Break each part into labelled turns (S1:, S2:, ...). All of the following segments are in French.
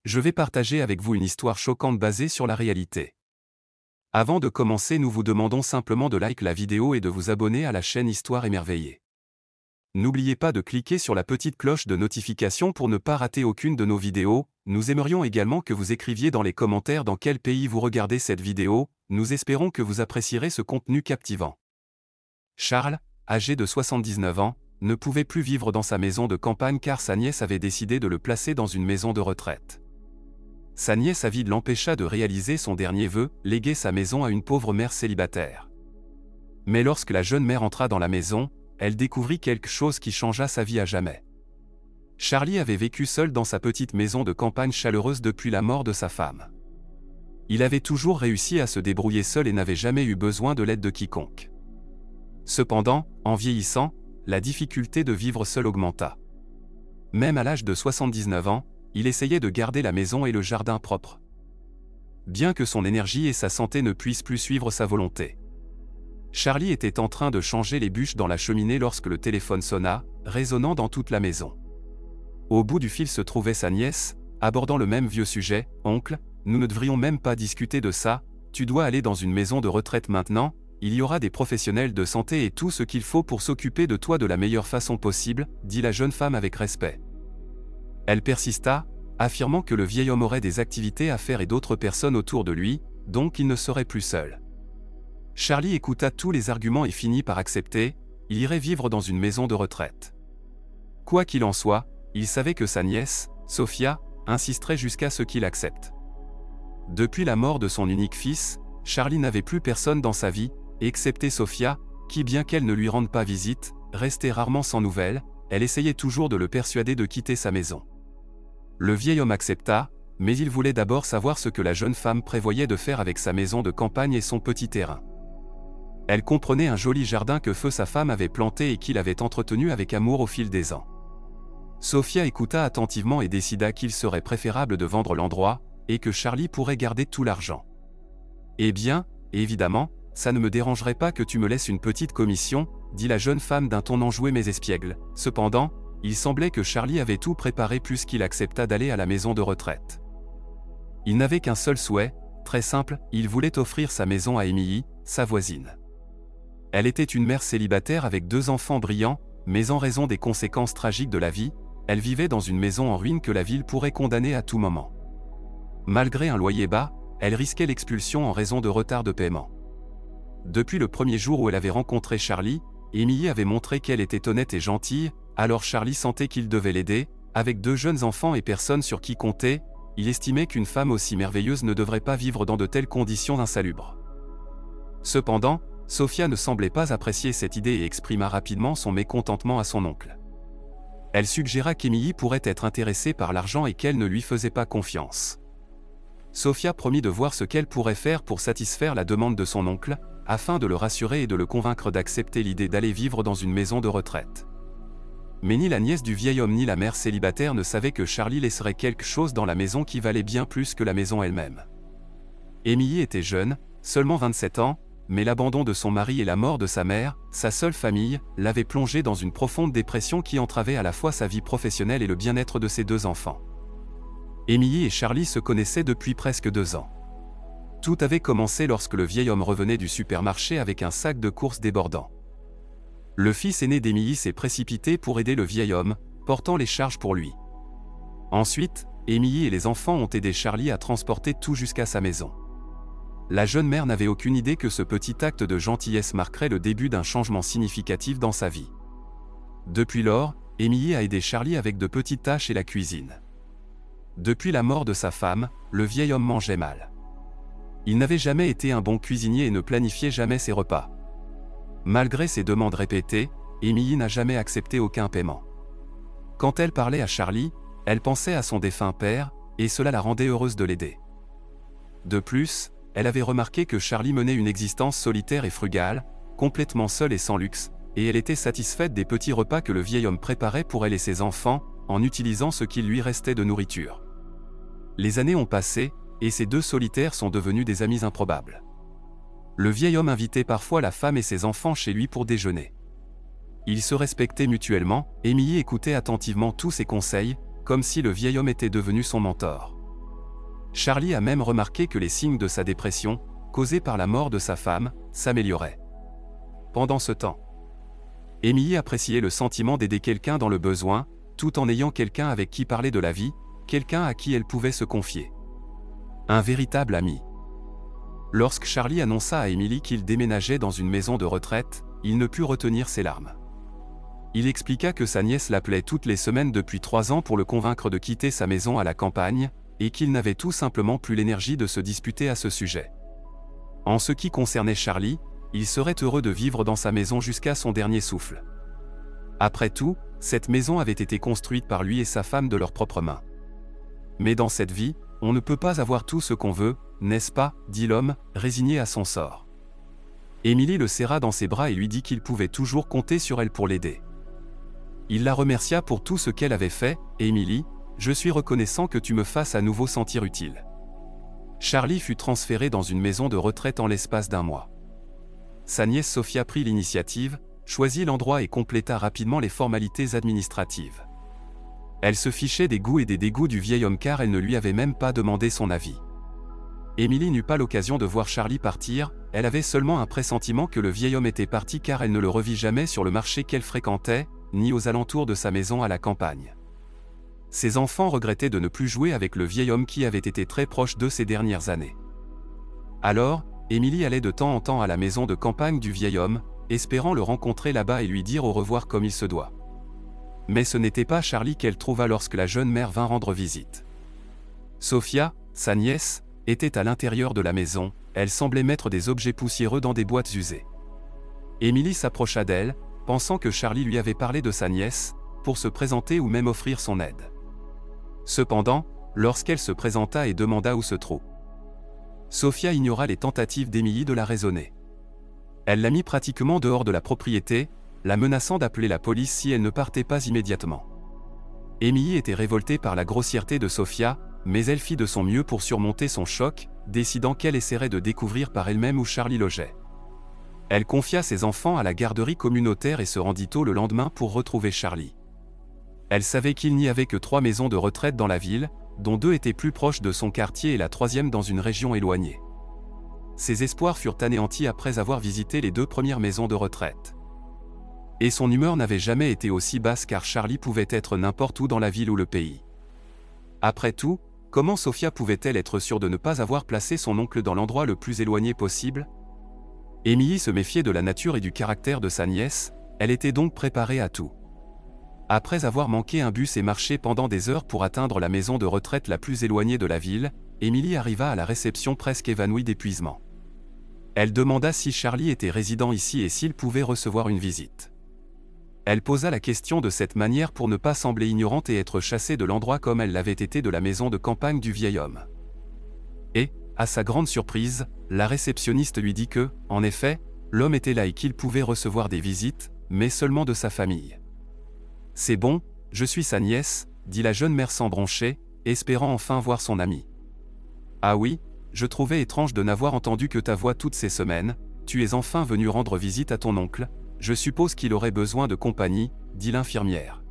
S1: Je vais partager avec vous une histoire choquante basée sur la réalité. Avant de commencer, nous vous demandons simplement de liker la vidéo et de vous abonner à la chaîne Histoire émerveillée. N'oubliez pas de cliquer sur la petite cloche de notification pour ne pas rater aucune de nos vidéos. Nous aimerions également que vous écriviez dans les commentaires dans quel pays vous regardez cette vidéo. Nous espérons que vous apprécierez ce contenu captivant. Charles, âgé de 79 ans, ne pouvait plus vivre dans sa maison de campagne car sa nièce avait décidé de le placer dans une maison de retraite. Sa nièce avide l'empêcha de réaliser son dernier vœu, léguer sa maison à une pauvre mère célibataire. Mais lorsque la jeune mère entra dans la maison, elle découvrit quelque chose qui changea sa vie à jamais. Charlie avait vécu seul dans sa petite maison de campagne chaleureuse depuis la mort de sa femme. Il avait toujours réussi à se débrouiller seul et n'avait jamais eu besoin de l'aide de quiconque. Cependant, en vieillissant, la difficulté de vivre seul augmenta. Même à l'âge de 79 ans, il essayait de garder la maison et le jardin propres. Bien que son énergie et sa santé ne puissent plus suivre sa volonté. Charlie était en train de changer les bûches dans la cheminée lorsque le téléphone sonna, résonnant dans toute la maison. Au bout du fil se trouvait sa nièce, abordant le même vieux sujet. « Oncle, nous ne devrions même pas discuter de ça, tu dois aller dans une maison de retraite maintenant, il y aura des professionnels de santé et tout ce qu'il faut pour s'occuper de toi de la meilleure façon possible », dit la jeune femme avec respect. Elle persista, affirmant que le vieil homme aurait des activités à faire et d'autres personnes autour de lui, donc il ne serait plus seul. Charlie écouta tous les arguments et finit par accepter, il irait vivre dans une maison de retraite. Quoi qu'il en soit, il savait que sa nièce, Sophia, insisterait jusqu'à ce qu'il accepte. Depuis la mort de son unique fils, Charlie n'avait plus personne dans sa vie, excepté Sophia, qui bien qu'elle ne lui rende pas visite, restait rarement sans nouvelles, elle essayait toujours de le persuader de quitter sa maison. Le vieil homme accepta, mais il voulait d'abord savoir ce que la jeune femme prévoyait de faire avec sa maison de campagne et son petit terrain. Elle comprenait un joli jardin que feu sa femme avait planté et qu'il avait entretenu avec amour au fil des ans. Sophia écouta attentivement et décida qu'il serait préférable de vendre l'endroit, et que Charlie pourrait garder tout l'argent. « Eh bien, évidemment, ça ne me dérangerait pas que tu me laisses une petite commission, » dit la jeune femme d'un ton enjoué mais espiègle. Cependant, il semblait que Charlie avait tout préparé puisqu'il accepta d'aller à la maison de retraite. Il n'avait qu'un seul souhait, très simple, il voulait offrir sa maison à Emily, sa voisine. Elle était une mère célibataire avec 2 enfants brillants, mais en raison des conséquences tragiques de la vie, elle vivait dans une maison en ruine que la ville pourrait condamner à tout moment. Malgré un loyer bas, elle risquait l'expulsion en raison de retard de paiement. Depuis le premier jour où elle avait rencontré Charlie, Emily avait montré qu'elle était honnête et gentille, alors Charlie sentait qu'il devait l'aider. Avec 2 jeunes enfants et personne sur qui compter, il estimait qu'une femme aussi merveilleuse ne devrait pas vivre dans de telles conditions insalubres. Cependant, Sophia ne semblait pas apprécier cette idée et exprima rapidement son mécontentement à son oncle. Elle suggéra qu'Emily pourrait être intéressée par l'argent et qu'elle ne lui faisait pas confiance. Sophia promit de voir ce qu'elle pourrait faire pour satisfaire la demande de son oncle, afin de le rassurer et de le convaincre d'accepter l'idée d'aller vivre dans une maison de retraite. Mais ni la nièce du vieil homme ni la mère célibataire ne savaient que Charlie laisserait quelque chose dans la maison qui valait bien plus que la maison elle-même. Emily était jeune, seulement 27 ans, mais l'abandon de son mari et la mort de sa mère, sa seule famille, l'avaient plongée dans une profonde dépression qui entravait à la fois sa vie professionnelle et le bien-être de ses 2 enfants. Emily et Charlie se connaissaient depuis presque 2 ans. Tout avait commencé lorsque le vieil homme revenait du supermarché avec un sac de courses débordant. Le fils aîné d'Emily s'est précipité pour aider le vieil homme, portant les charges pour lui. Ensuite, Emily et les enfants ont aidé Charlie à transporter tout jusqu'à sa maison. La jeune mère n'avait aucune idée que ce petit acte de gentillesse marquerait le début d'un changement significatif dans sa vie. Depuis lors, Emily a aidé Charlie avec de petites tâches et la cuisine. Depuis la mort de sa femme, le vieil homme mangeait mal. Il n'avait jamais été un bon cuisinier et ne planifiait jamais ses repas. Malgré ses demandes répétées, Emily n'a jamais accepté aucun paiement. Quand elle parlait à Charlie, elle pensait à son défunt père, et cela la rendait heureuse de l'aider. De plus, elle avait remarqué que Charlie menait une existence solitaire et frugale, complètement seule et sans luxe, et elle était satisfaite des petits repas que le vieil homme préparait pour elle et ses enfants, en utilisant ce qu'il lui restait de nourriture. Les années ont passé, et ces 2 solitaires sont devenus des amis improbables. Le vieil homme invitait parfois la femme et ses enfants chez lui pour déjeuner. Ils se respectaient mutuellement, Emily écoutait attentivement tous ses conseils, comme si le vieil homme était devenu son mentor. Charlie a même remarqué que les signes de sa dépression, causée par la mort de sa femme, s'amélioraient. Pendant ce temps, Emily appréciait le sentiment d'aider quelqu'un dans le besoin, tout en ayant quelqu'un avec qui parler de la vie, quelqu'un à qui elle pouvait se confier. Un véritable ami. Lorsque Charlie annonça à Emily qu'il déménageait dans une maison de retraite, il ne put retenir ses larmes. Il expliqua que sa nièce l'appelait toutes les semaines depuis 3 ans pour le convaincre de quitter sa maison à la campagne, et qu'il n'avait tout simplement plus l'énergie de se disputer à ce sujet. En ce qui concernait Charlie, il serait heureux de vivre dans sa maison jusqu'à son dernier souffle. Après tout, cette maison avait été construite par lui et sa femme de leurs propres mains. Mais dans cette vie, on ne peut pas avoir tout ce qu'on veut, n'est-ce pas, dit l'homme, résigné à son sort. Emily le serra dans ses bras et lui dit qu'il pouvait toujours compter sur elle pour l'aider. Il la remercia pour tout ce qu'elle avait fait, et Emily, je suis reconnaissant que tu me fasses à nouveau sentir utile. Charlie fut transféré dans une maison de retraite en l'espace d'1 mois. Sa nièce Sophia prit l'initiative, choisit l'endroit et compléta rapidement les formalités administratives. Elle se fichait des goûts et des dégoûts du vieil homme car elle ne lui avait même pas demandé son avis. Emily n'eut pas l'occasion de voir Charlie partir, elle avait seulement un pressentiment que le vieil homme était parti car elle ne le revit jamais sur le marché qu'elle fréquentait, ni aux alentours de sa maison à la campagne. Ses enfants regrettaient de ne plus jouer avec le vieil homme qui avait été très proche d'eux ces dernières années. Alors, Emily allait de temps en temps à la maison de campagne du vieil homme, espérant le rencontrer là-bas et lui dire au revoir comme il se doit. Mais ce n'était pas Charlie qu'elle trouva lorsque la jeune mère vint rendre visite. Sophia, sa nièce, était à l'intérieur de la maison, elle semblait mettre des objets poussiéreux dans des boîtes usées. Emily s'approcha d'elle, pensant que Charlie lui avait parlé de sa nièce, pour se présenter ou même offrir son aide. Cependant, lorsqu'elle se présenta et demanda où se trouve, Sophia ignora les tentatives d'Emily de la raisonner. Elle la mit pratiquement dehors de la propriété, la menaçant d'appeler la police si elle ne partait pas immédiatement. Emily était révoltée par la grossièreté de Sophia, mais elle fit de son mieux pour surmonter son choc, décidant qu'elle essaierait de découvrir par elle-même où Charlie logeait. Elle confia ses enfants à la garderie communautaire et se rendit tôt le lendemain pour retrouver Charlie. Elle savait qu'il n'y avait que 3 maisons de retraite dans la ville, dont 2 étaient plus proches de son quartier et la 3e dans une région éloignée. Ses espoirs furent anéantis après avoir visité les 2 premières maisons de retraite. Et son humeur n'avait jamais été aussi basse car Charlie pouvait être n'importe où dans la ville ou le pays. Après tout, comment Sophia pouvait-elle être sûre de ne pas avoir placé son oncle dans l'endroit le plus éloigné possible? Emily se méfiait de la nature et du caractère de sa nièce, elle était donc préparée à tout. Après avoir manqué un bus et marché pendant des heures pour atteindre la maison de retraite la plus éloignée de la ville, Emily arriva à la réception presque évanouie d'épuisement. Elle demanda si Charlie était résident ici et s'il pouvait recevoir une visite. Elle posa la question de cette manière pour ne pas sembler ignorante et être chassée de l'endroit comme elle l'avait été de la maison de campagne du vieil homme. Et, à sa grande surprise, la réceptionniste lui dit que, en effet, l'homme était là et qu'il pouvait recevoir des visites, mais seulement de sa famille. « C'est bon, je suis sa nièce », dit la jeune mère sans broncher, espérant enfin voir son amie. « Ah oui, je trouvais étrange de n'avoir entendu que ta voix toutes ces semaines, tu es enfin venu rendre visite à ton oncle, je suppose qu'il aurait besoin de compagnie, dit l'infirmière. »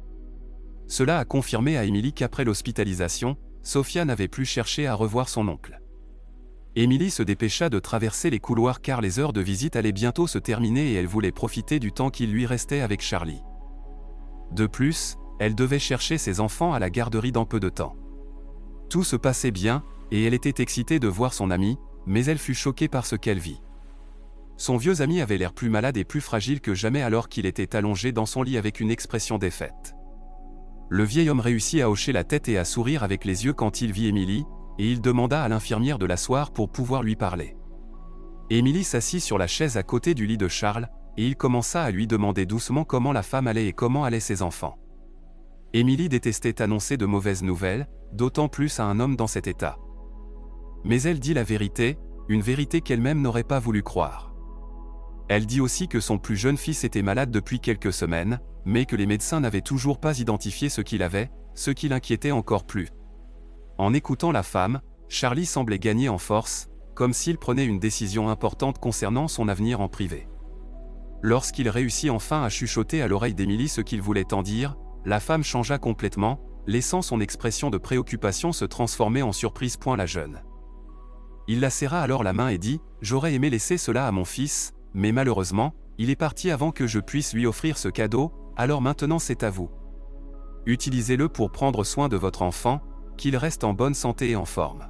S1: Cela a confirmé à Emily qu'après l'hospitalisation, Sophia n'avait plus cherché à revoir son oncle. Emily se dépêcha de traverser les couloirs car les heures de visite allaient bientôt se terminer et elle voulait profiter du temps qu'il lui restait avec Charlie. De plus, elle devait chercher ses enfants à la garderie dans peu de temps. Tout se passait bien, et elle était excitée de voir son ami, mais elle fut choquée par ce qu'elle vit. Son vieux ami avait l'air plus malade et plus fragile que jamais alors qu'il était allongé dans son lit avec une expression défaite. Le vieil homme réussit à hocher la tête et à sourire avec les yeux quand il vit Emily, et il demanda à l'infirmière de l'asseoir pour pouvoir lui parler. Emily s'assit sur la chaise à côté du lit de Charles, et il commença à lui demander doucement comment la femme allait et comment allaient ses enfants. Emily détestait annoncer de mauvaises nouvelles, d'autant plus à un homme dans cet état. Mais elle dit la vérité, une vérité qu'elle-même n'aurait pas voulu croire. Elle dit aussi que son plus jeune fils était malade depuis quelques semaines, mais que les médecins n'avaient toujours pas identifié ce qu'il avait, ce qui l'inquiétait encore plus. En écoutant la femme, Charlie semblait gagner en force, comme s'il prenait une décision importante concernant son avenir en privé. Lorsqu'il réussit enfin à chuchoter à l'oreille d'Emily ce qu'il voulait en dire, la femme changea complètement, laissant son expression de préoccupation se transformer en surprise. La jeune. Il la serra alors la main et dit « J'aurais aimé laisser cela à mon fils, mais malheureusement, il est parti avant que je puisse lui offrir ce cadeau, alors maintenant c'est à vous. Utilisez-le pour prendre soin de votre enfant, qu'il reste en bonne santé et en forme. »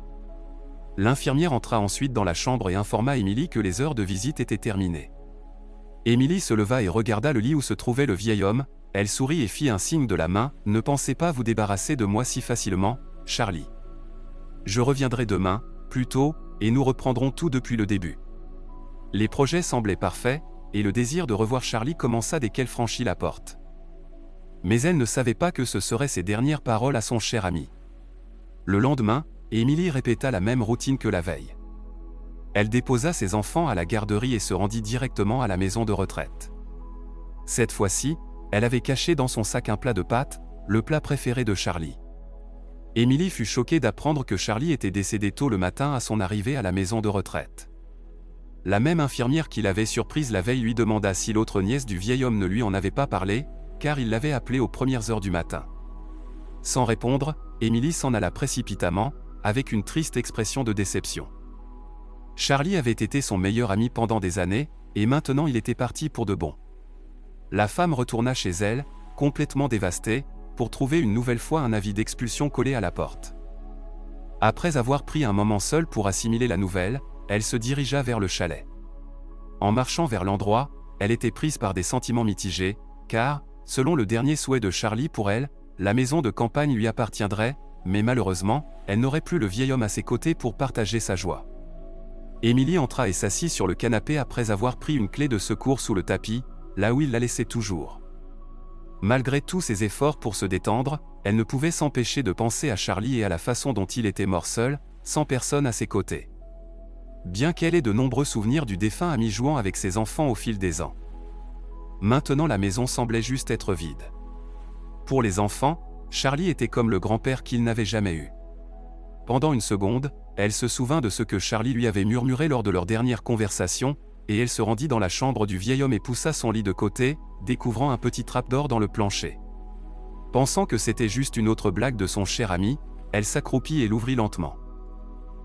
S1: L'infirmière entra ensuite dans la chambre et informa Émilie que les heures de visite étaient terminées. Émilie se leva et regarda le lit où se trouvait le vieil homme, elle sourit et fit un signe de la main « Ne pensez pas vous débarrasser de moi si facilement, Charlie. Je reviendrai demain, plus tôt, et nous reprendrons tout depuis le début. » Les projets semblaient parfaits, et le désir de revoir Charlie commença dès qu'elle franchit la porte. Mais elle ne savait pas que ce seraient ses dernières paroles à son cher ami. Le lendemain, Émilie répéta la même routine que la veille. Elle déposa ses enfants à la garderie et se rendit directement à la maison de retraite. Cette fois-ci, elle avait caché dans son sac un plat de pâtes, le plat préféré de Charlie. Émilie fut choquée d'apprendre que Charlie était décédé tôt le matin à son arrivée à la maison de retraite. La même infirmière qui l'avait surprise la veille lui demanda si l'autre nièce du vieil homme ne lui en avait pas parlé, car il l'avait appelée aux premières heures du matin. Sans répondre, Émilie s'en alla précipitamment, avec une triste expression de déception. Charlie avait été son meilleur ami pendant des années, et maintenant il était parti pour de bon. La femme retourna chez elle, complètement dévastée, pour trouver une nouvelle fois un avis d'expulsion collé à la porte. Après avoir pris un moment seul pour assimiler la nouvelle, elle se dirigea vers le chalet. En marchant vers l'endroit, elle était prise par des sentiments mitigés, car, selon le dernier souhait de Charlie pour elle, la maison de campagne lui appartiendrait, mais malheureusement, elle n'aurait plus le vieil homme à ses côtés pour partager sa joie. Émilie entra et s'assit sur le canapé après avoir pris une clé de secours sous le tapis, là où il la laissait toujours. Malgré tous ses efforts pour se détendre, elle ne pouvait s'empêcher de penser à Charlie et à la façon dont il était mort seul, sans personne à ses côtés. Bien qu'elle ait de nombreux souvenirs du défunt ami jouant avec ses enfants au fil des ans. Maintenant la maison semblait juste être vide. Pour les enfants, Charlie était comme le grand-père qu'ils n'avaient jamais eu. Pendant une seconde, elle se souvint de ce que Charlie lui avait murmuré lors de leur dernière conversation, et elle se rendit dans la chambre du vieil homme et poussa son lit de côté, découvrant un petit trapdoor dans le plancher. Pensant que c'était juste une autre blague de son cher ami, elle s'accroupit et l'ouvrit lentement.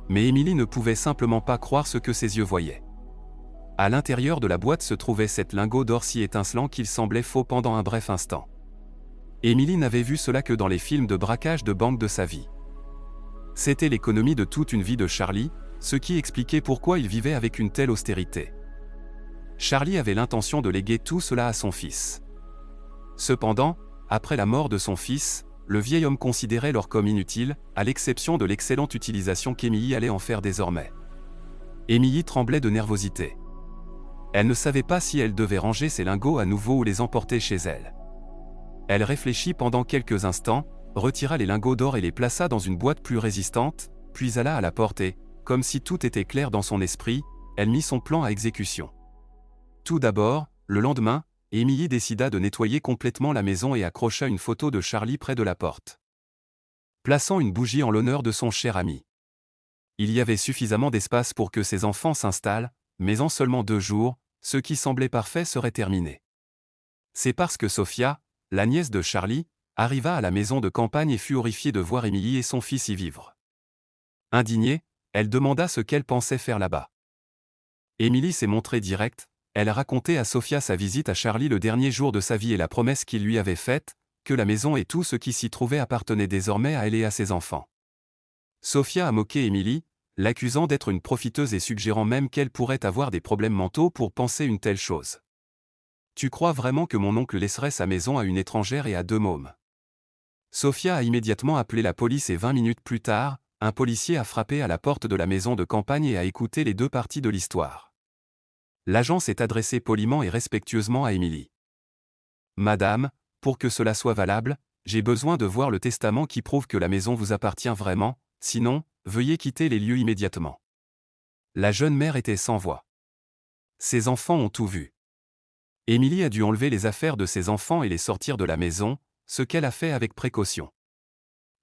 S1: Mais Émilie ne pouvait simplement pas croire ce que ses yeux voyaient. À l'intérieur de la boîte se trouvait cet lingot d'or si étincelant qu'il semblait faux pendant un bref instant. Émilie n'avait vu cela que dans les films de braquage de banque de sa vie. C'était l'économie de toute une vie de Charlie, ce qui expliquait pourquoi il vivait avec une telle austérité. Charlie avait l'intention de léguer tout cela à son fils. Cependant, après la mort de son fils, le vieil homme considérait l'or comme inutile, à l'exception de l'excellente utilisation qu'Émilie allait en faire désormais. Émilie tremblait de nervosité. Elle ne savait pas si elle devait ranger ses lingots à nouveau ou les emporter chez elle. Elle réfléchit pendant quelques instants, retira les lingots d'or et les plaça dans une boîte plus résistante, puis alla à la porte et, comme si tout était clair dans son esprit, elle mit son plan à exécution. Tout d'abord, le lendemain, Émilie décida de nettoyer complètement la maison et accrocha une photo de Charlie près de la porte. Plaçant une bougie en l'honneur de son cher ami. Il y avait suffisamment d'espace pour que ses enfants s'installent, mais en seulement 2 jours, ce qui semblait parfait serait terminé. C'est parce que Sophia, la nièce de Charlie, arriva à la maison de campagne et fut horrifiée de voir Émilie et son fils y vivre. Indignée, elle demanda ce qu'elle pensait faire là-bas. Émilie s'est montrée directe, elle a raconté à Sophia sa visite à Charlie le dernier jour de sa vie et la promesse qu'il lui avait faite, que la maison et tout ce qui s'y trouvait appartenait désormais à elle et à ses enfants. Sophia a moqué Émilie, l'accusant d'être une profiteuse et suggérant même qu'elle pourrait avoir des problèmes mentaux pour penser une telle chose. « Tu crois vraiment que mon oncle laisserait sa maison à une étrangère et à 2 mômes ?» Sophia a immédiatement appelé la police et 20 minutes plus tard, un policier a frappé à la porte de la maison de campagne et a écouté les 2 parties de l'histoire. L'agent s'est adressé poliment et respectueusement à Émilie. « Madame, pour que cela soit valable, j'ai besoin de voir le testament qui prouve que la maison vous appartient vraiment, sinon, veuillez quitter les lieux immédiatement. » La jeune mère était sans voix. Ses enfants ont tout vu. Émilie a dû enlever les affaires de ses enfants et les sortir de la maison, ce qu'elle a fait avec précaution.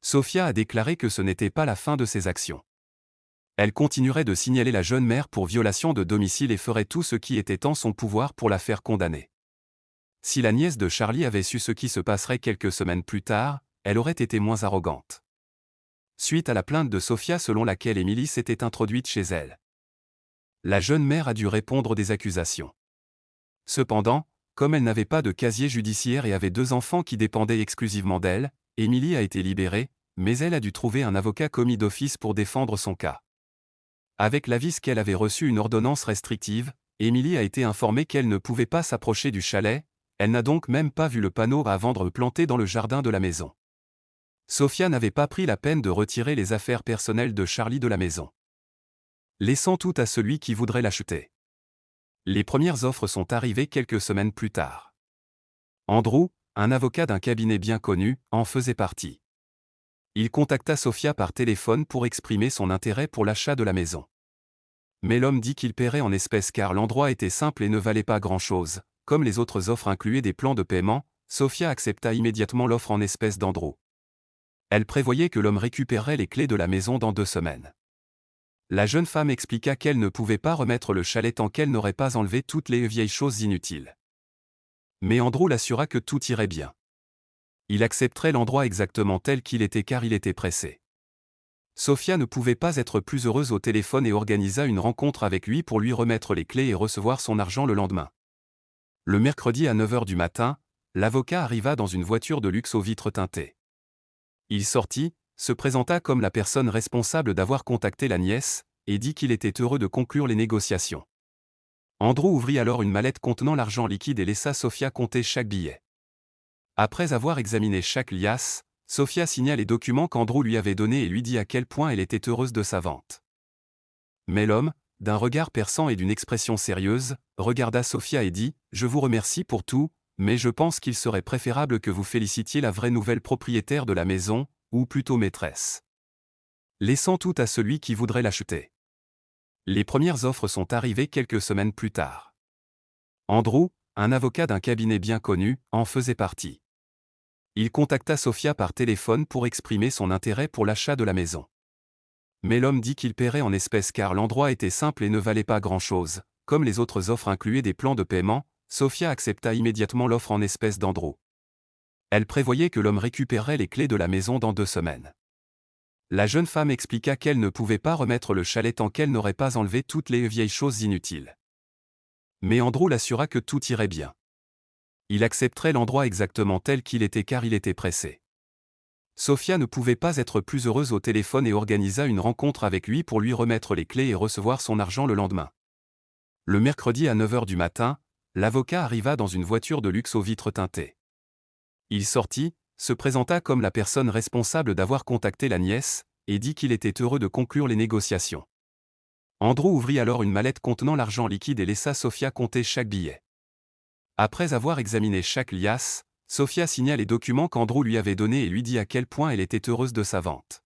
S1: Sophia a déclaré que ce n'était pas la fin de ses actions. Elle continuerait de signaler la jeune mère pour violation de domicile et ferait tout ce qui était en son pouvoir pour la faire condamner. Si la nièce de Charlie avait su ce qui se passerait quelques semaines plus tard, elle aurait été moins arrogante. Suite à la plainte de Sofia selon laquelle Émilie s'était introduite chez elle, la jeune mère a dû répondre des accusations. Cependant, comme elle n'avait pas de casier judiciaire et avait 2 enfants qui dépendaient exclusivement d'elle, Émilie a été libérée, mais elle a dû trouver un avocat commis d'office pour défendre son cas. Avec l'avis qu'elle avait reçu une ordonnance restrictive, Émilie a été informée qu'elle ne pouvait pas s'approcher du chalet, elle n'a donc même pas vu le panneau à vendre planté dans le jardin de la maison. Sofia n'avait pas pris la peine de retirer les affaires personnelles de Charlie de la maison, laissant tout à celui qui voudrait l'acheter. Les premières offres sont arrivées quelques semaines plus tard. Andrew, un avocat d'un cabinet bien connu, en faisait partie. Il contacta Sofia par téléphone pour exprimer son intérêt pour l'achat de la maison. Mais l'homme dit qu'il paierait en espèces car l'endroit était simple et ne valait pas grand-chose. Comme les autres offres incluaient des plans de paiement, Sofia accepta immédiatement l'offre en espèces d'Andrew. Elle prévoyait que l'homme récupérerait les clés de la maison dans 2 semaines. La jeune femme expliqua qu'elle ne pouvait pas remettre le chalet tant qu'elle n'aurait pas enlevé toutes les vieilles choses inutiles. Mais Andrew l'assura que tout irait bien. Il accepterait l'endroit exactement tel qu'il était car il était pressé. Sofia ne pouvait pas être plus heureuse au téléphone et organisa une rencontre avec lui pour lui remettre les clés et recevoir son argent le lendemain. Le mercredi à 9 h du matin, l'avocat arriva dans une voiture de luxe aux vitres teintées. Il sortit, se présenta comme la personne responsable d'avoir contacté la nièce, et dit qu'il était heureux de conclure les négociations. Andrew ouvrit alors une mallette contenant l'argent liquide et laissa Sofia compter chaque billet. Après avoir examiné chaque liasse, Sofia signa les documents qu'Andrew lui avait donnés et lui dit à quel point elle était heureuse de sa vente. Mais l'homme, d'un regard perçant et d'une expression sérieuse, regarda Sofia et dit « Je vous remercie pour tout, mais je pense qu'il serait préférable que vous félicitiez la vraie nouvelle propriétaire de la maison, ou plutôt maîtresse. Laissant tout à celui qui voudrait l'acheter. » Les premières offres sont arrivées quelques semaines plus tard. Andrew, un avocat d'un cabinet bien connu, en faisait partie. Il contacta Sofia par téléphone pour exprimer son intérêt pour l'achat de la maison. Mais l'homme dit qu'il paierait en espèces car l'endroit était simple et ne valait pas grand-chose. Comme les autres offres incluaient des plans de paiement, Sofia accepta immédiatement l'offre en espèces d'Andrew. Elle prévoyait que l'homme récupérerait les clés de la maison dans 2 semaines. La jeune femme expliqua qu'elle ne pouvait pas remettre le chalet tant qu'elle n'aurait pas enlevé toutes les vieilles choses inutiles. Mais Andrew l'assura que tout irait bien. Il accepterait l'endroit exactement tel qu'il était car il était pressé. Sofia ne pouvait pas être plus heureuse au téléphone et organisa une rencontre avec lui pour lui remettre les clés et recevoir son argent le lendemain. Le mercredi à 9 h du matin, l'avocat arriva dans une voiture de luxe aux vitres teintées. Il sortit, se présenta comme la personne responsable d'avoir contacté la nièce, et dit qu'il était heureux de conclure les négociations. Andrew ouvrit alors une mallette contenant l'argent liquide et laissa Sofia compter chaque billet. Après avoir examiné chaque liasse, Sofia signa les documents qu'Andrew lui avait donnés et lui dit à quel point elle était heureuse de sa vente.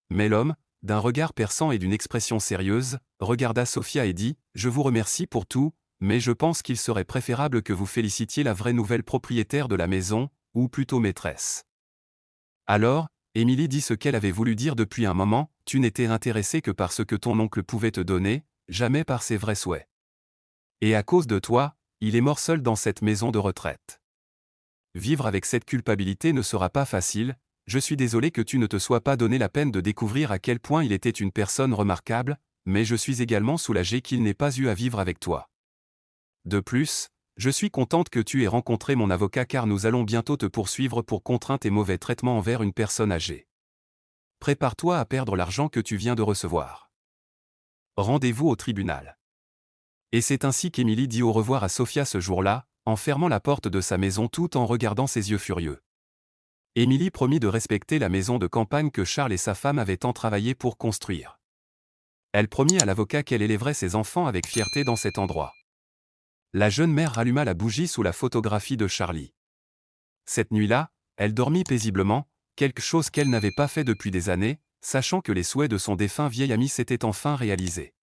S1: Mais l'homme, d'un regard perçant et d'une expression sérieuse, regarda Sofia et dit « Je vous remercie pour tout, mais je pense qu'il serait préférable que vous félicitiez la vraie nouvelle propriétaire de la maison, ou plutôt maîtresse. » Alors, Émilie dit ce qu'elle avait voulu dire depuis un moment, « Tu n'étais intéressé que par ce que ton oncle pouvait te donner, jamais par ses vrais souhaits. Et à cause de toi, il est mort seul dans cette maison de retraite. Vivre avec cette culpabilité ne sera pas facile, je suis désolé que tu ne te sois pas donné la peine de découvrir à quel point il était une personne remarquable, mais je suis également soulagé qu'il n'ait pas eu à vivre avec toi. De plus, je suis contente que tu aies rencontré mon avocat car nous allons bientôt te poursuivre pour contrainte et mauvais traitement envers une personne âgée. Prépare-toi à perdre l'argent que tu viens de recevoir. Rendez-vous au tribunal. » Et c'est ainsi qu'Émilie dit au revoir à Sofia ce jour-là, en fermant la porte de sa maison tout en regardant ses yeux furieux. Émilie promit de respecter la maison de campagne que Charles et sa femme avaient tant travaillé pour construire. Elle promit à l'avocat qu'elle élèverait ses enfants avec fierté dans cet endroit. La jeune mère ralluma la bougie sous la photographie de Charlie. Cette nuit-là, elle dormit paisiblement, quelque chose qu'elle n'avait pas fait depuis des années, sachant que les souhaits de son défunt vieil ami s'étaient enfin réalisés.